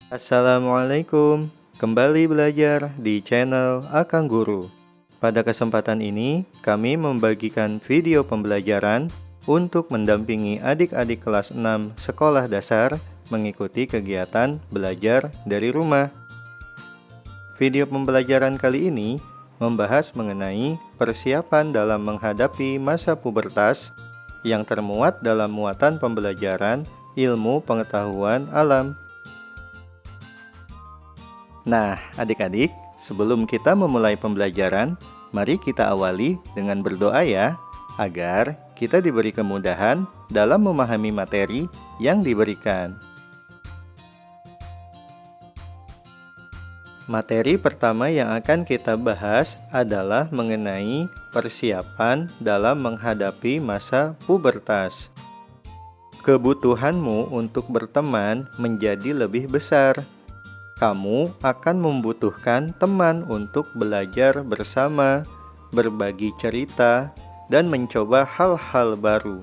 Assalamualaikum, kembali belajar di channel Akang Guru. Pada kesempatan ini, kami membagikan video pembelajaran untuk mendampingi adik-adik kelas 6 sekolah dasar mengikuti kegiatan belajar dari rumah. Video pembelajaran kali ini membahas mengenai persiapan dalam menghadapi masa pubertas yang termuat dalam muatan pembelajaran ilmu pengetahuan alam. Nah, adik-adik, sebelum kita memulai pembelajaran, mari kita awali dengan berdoa ya, agar kita diberi kemudahan dalam memahami materi yang diberikan. Materi pertama yang akan kita bahas adalah mengenai persiapan dalam menghadapi masa pubertas. Kebutuhanmu untuk berteman menjadi lebih besar. Kamu akan membutuhkan teman untuk belajar bersama, berbagi cerita, dan mencoba hal-hal baru.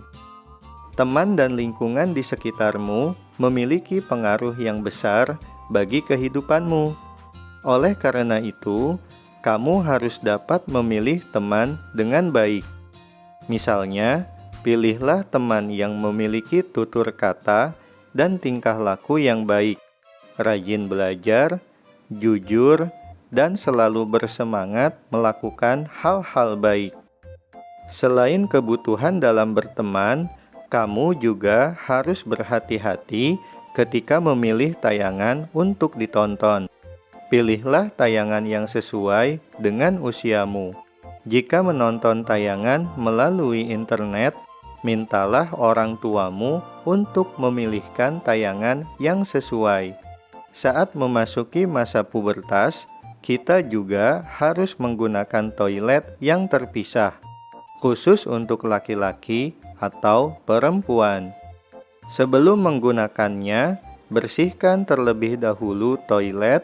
Teman dan lingkungan di sekitarmu memiliki pengaruh yang besar bagi kehidupanmu. Oleh karena itu, kamu harus dapat memilih teman dengan baik. Misalnya, pilihlah teman yang memiliki tutur kata dan tingkah laku yang baik, rajin belajar, jujur, dan selalu bersemangat melakukan hal-hal baik. Selain kebutuhan dalam berteman, kamu juga harus berhati-hati ketika memilih tayangan untuk ditonton. Pilihlah tayangan yang sesuai dengan usiamu. Jika menonton tayangan melalui internet, mintalah orang tuamu untuk memilihkan tayangan yang sesuai. Saat memasuki masa pubertas, kita juga harus menggunakan toilet yang terpisah, khusus untuk laki-laki atau perempuan. Sebelum menggunakannya, bersihkan terlebih dahulu toilet.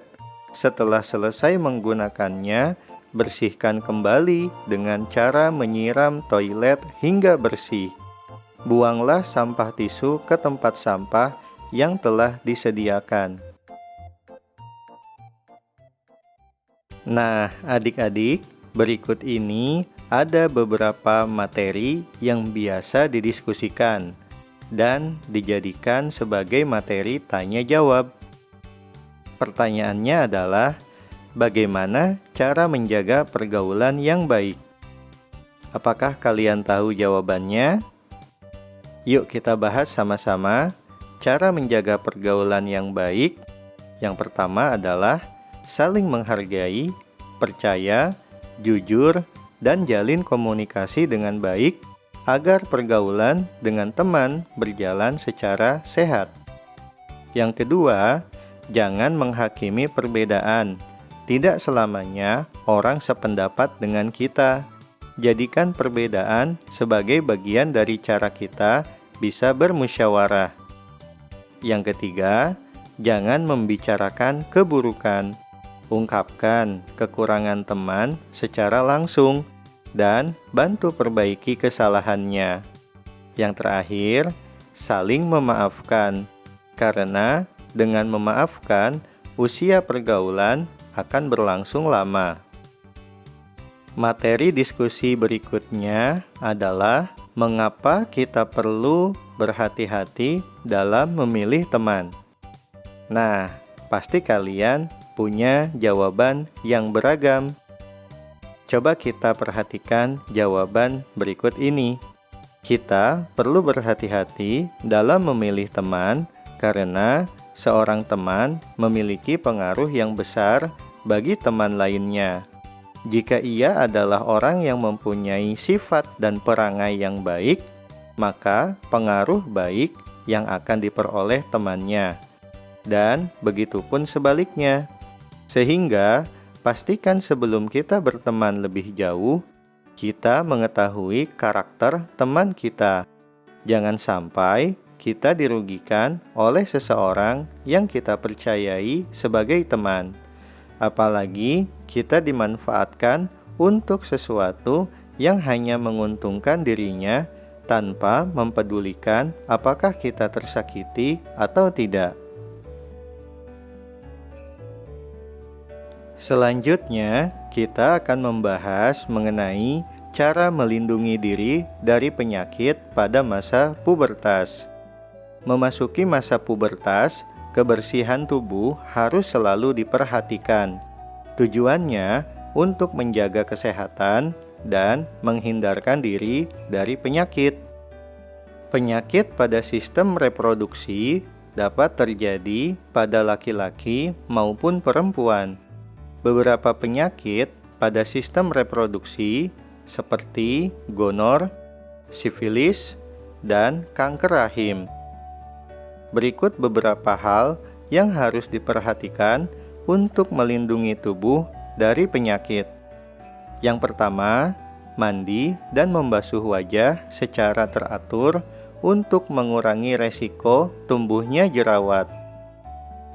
Setelah selesai menggunakannya, bersihkan kembali dengan cara menyiram toilet hingga bersih. Buanglah sampah tisu ke tempat sampah yang telah disediakan. Nah, adik-adik, berikut ini ada beberapa materi yang biasa didiskusikan dan dijadikan sebagai materi tanya-jawab. Pertanyaannya adalah, bagaimana cara menjaga pergaulan yang baik? Apakah kalian tahu jawabannya? Yuk kita bahas sama-sama cara menjaga pergaulan yang baik. Yang pertama adalah saling menghargai, percaya, jujur, dan jalin komunikasi dengan baik agar pergaulan dengan teman berjalan secara sehat. Yang kedua, jangan menghakimi perbedaan. Tidak selamanya orang sependapat dengan kita. Jadikan perbedaan sebagai bagian dari cara kita bisa bermusyawarah. Yang ketiga, jangan membicarakan keburukan. Ungkapkan kekurangan teman secara langsung dan bantu perbaiki kesalahannya. Yang terakhir, saling memaafkan. Karena dengan memaafkan, usia pergaulan akan berlangsung lama. Materi diskusi berikutnya adalah mengapa kita perlu berhati-hati dalam memilih teman. Nah, pasti kalian punya jawaban yang beragam. Coba kita perhatikan jawaban berikut ini. Kita perlu berhati-hati dalam memilih teman karena seorang teman memiliki pengaruh yang besar bagi teman lainnya. Jika ia adalah orang yang mempunyai sifat dan perangai yang baik, maka pengaruh baik yang akan diperoleh temannya. Dan begitupun sebaliknya. Sehingga, pastikan sebelum kita berteman lebih jauh, kita mengetahui karakter teman kita. Jangan sampai kita dirugikan oleh seseorang yang kita percayai sebagai teman. Apalagi kita dimanfaatkan untuk sesuatu yang hanya menguntungkan dirinya tanpa mempedulikan apakah kita tersakiti atau tidak. Selanjutnya, kita akan membahas mengenai cara melindungi diri dari penyakit pada masa pubertas. Memasuki masa pubertas, kebersihan tubuh harus selalu diperhatikan. Tujuannya untuk menjaga kesehatan dan menghindarkan diri dari penyakit. Penyakit pada sistem reproduksi dapat terjadi pada laki-laki maupun perempuan. Beberapa penyakit pada sistem reproduksi seperti gonor, sifilis, dan kanker rahim. Berikut beberapa hal yang harus diperhatikan untuk melindungi tubuh dari penyakit. Yang pertama, mandi dan membasuh wajah secara teratur untuk mengurangi resiko tumbuhnya jerawat.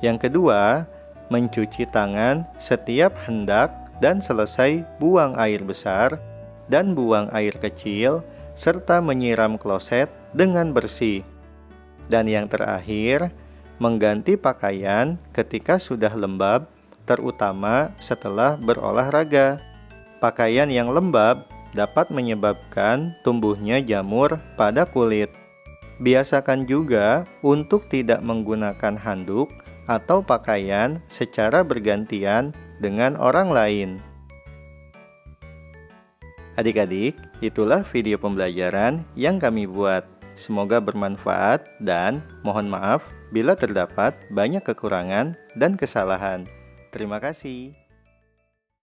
Yang kedua, mencuci tangan setiap hendak dan selesai buang air besar dan buang air kecil, serta menyiram kloset dengan bersih. Dan yang terakhir, mengganti pakaian ketika sudah lembab, terutama setelah berolahraga. Pakaian yang lembab dapat menyebabkan tumbuhnya jamur pada kulit. Biasakan juga untuk tidak menggunakan handuk atau pakaian secara bergantian dengan orang lain. Adik-adik, itulah video pembelajaran yang kami buat. Semoga bermanfaat dan mohon maaf bila terdapat banyak kekurangan dan kesalahan. Terima kasih.